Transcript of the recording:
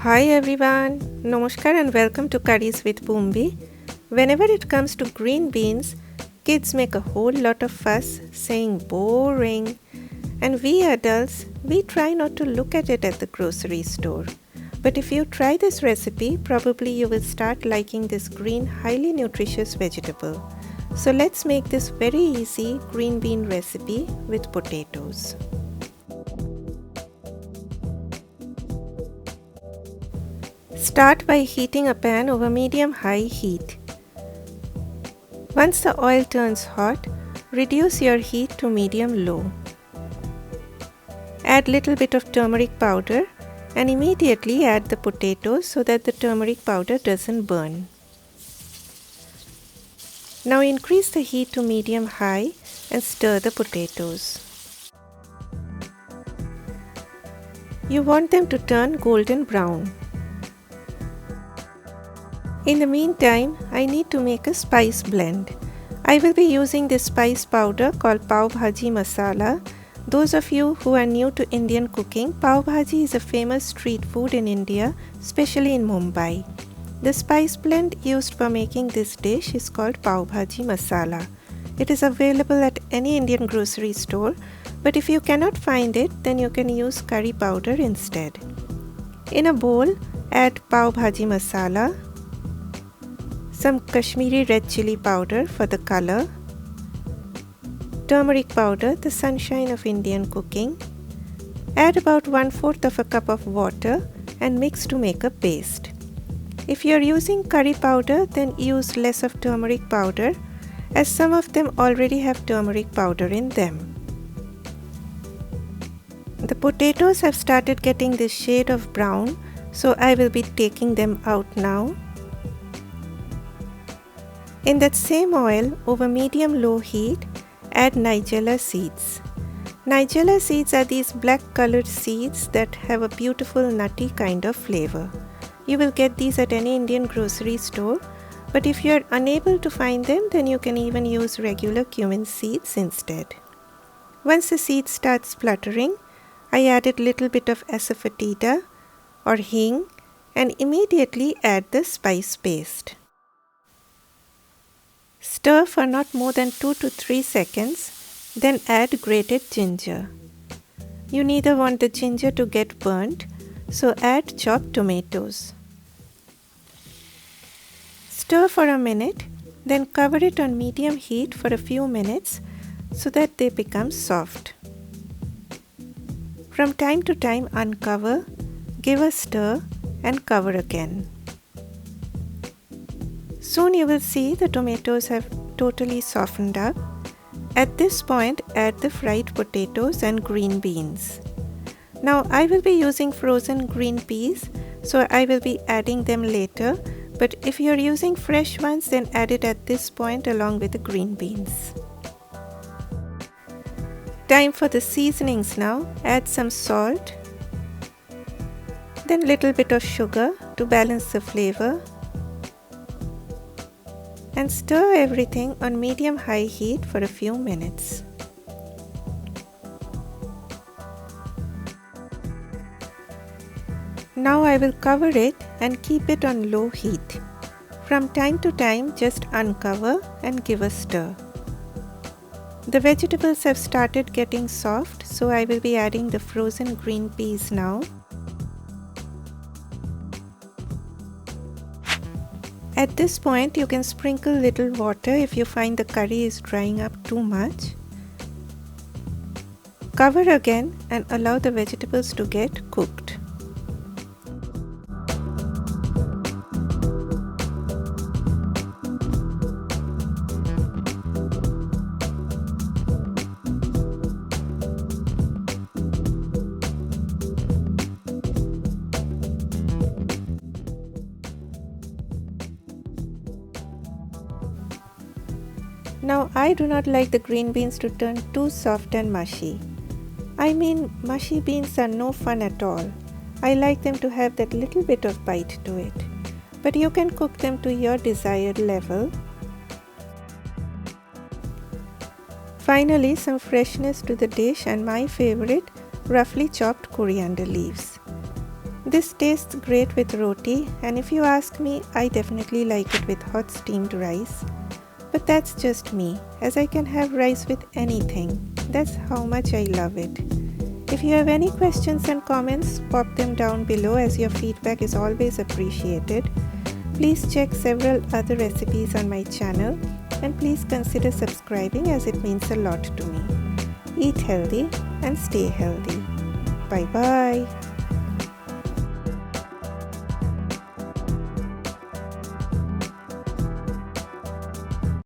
Hi everyone, Namaskar and welcome to Curries with Boombi. Whenever it comes to green beans, kids make a whole lot of fuss saying boring, and we adults, we try not to look at it at the grocery store. But if you try this recipe, probably you will start liking this green, highly nutritious vegetable. So let's make this very easy green bean recipe with potatoes. Start by heating a pan over medium-high heat. Once the oil turns hot, reduce your heat to medium-low. Add little bit of turmeric powder and immediately add the potatoes so that the turmeric powder doesn't burn. Now increase the heat to medium-high and stir the potatoes. You want them to turn golden brown. In the meantime, I need to make a spice blend. I will be using this spice powder called Pav Bhaji Masala. Those of you who are new to Indian cooking, Pav Bhaji is a famous street food in India, especially in Mumbai. The spice blend used for making this dish is called Pav Bhaji Masala. It is available at any Indian grocery store, but if you cannot find it, then you can use curry powder instead. In a bowl, add Pav Bhaji Masala, some Kashmiri red chili powder for the color, turmeric powder, the sunshine of Indian cooking. Add about 1/4 of a cup of water and mix to make a paste. If you are using curry powder, then use less of turmeric powder, as some of them already have turmeric powder in them. The potatoes have started getting this shade of brown, so I will be taking them out now. In that same oil, over medium-low heat, add Nigella seeds. Nigella seeds are these black colored seeds that have a beautiful nutty kind of flavor. You will get these at any Indian grocery store, but if you are unable to find them, then you can even use regular cumin seeds instead. Once the seed starts spluttering, I added little bit of asafoetida or hing and immediately add the spice paste. Stir for not more than 2 to 3 seconds, then add grated ginger. You neither want the ginger to get burnt, so add chopped tomatoes. Stir for a minute, then cover it on medium heat for a few minutes so that they become soft. From time to time uncover, give a stir and cover again. Soon you will see the tomatoes have totally softened up. At this point, add the fried potatoes and green beans. Now I will be using frozen green peas, so I will be adding them later, but if you are using fresh ones, then add it at this point along with the green beans. Time for the seasonings now. Add some salt, then little bit of sugar to balance the flavor, and stir everything on medium-high heat for a few minutes. Now I will cover it and keep it on low heat. From time to time, just uncover and give a stir. The vegetables have started getting soft, so I will be adding the frozen green peas now. At this point, you can sprinkle little water if you find the curry is drying up too much. Cover again and allow the vegetables to get cooked. Now I do not like the green beans to turn too soft and mushy. I mean, mushy beans are no fun at all. I like them to have that little bit of bite to it. But you can cook them to your desired level. Finally, some freshness to the dish and my favorite, roughly chopped coriander leaves. This tastes great with roti, and if you ask me, I definitely like it with hot steamed rice. But that's just me, as I can have rice with anything. That's how much I love it. If you have any questions and comments, pop them down below, as your feedback is always appreciated. Please check several other recipes on my channel, and please consider subscribing, as it means a lot to me. Eat healthy and stay healthy. Bye bye.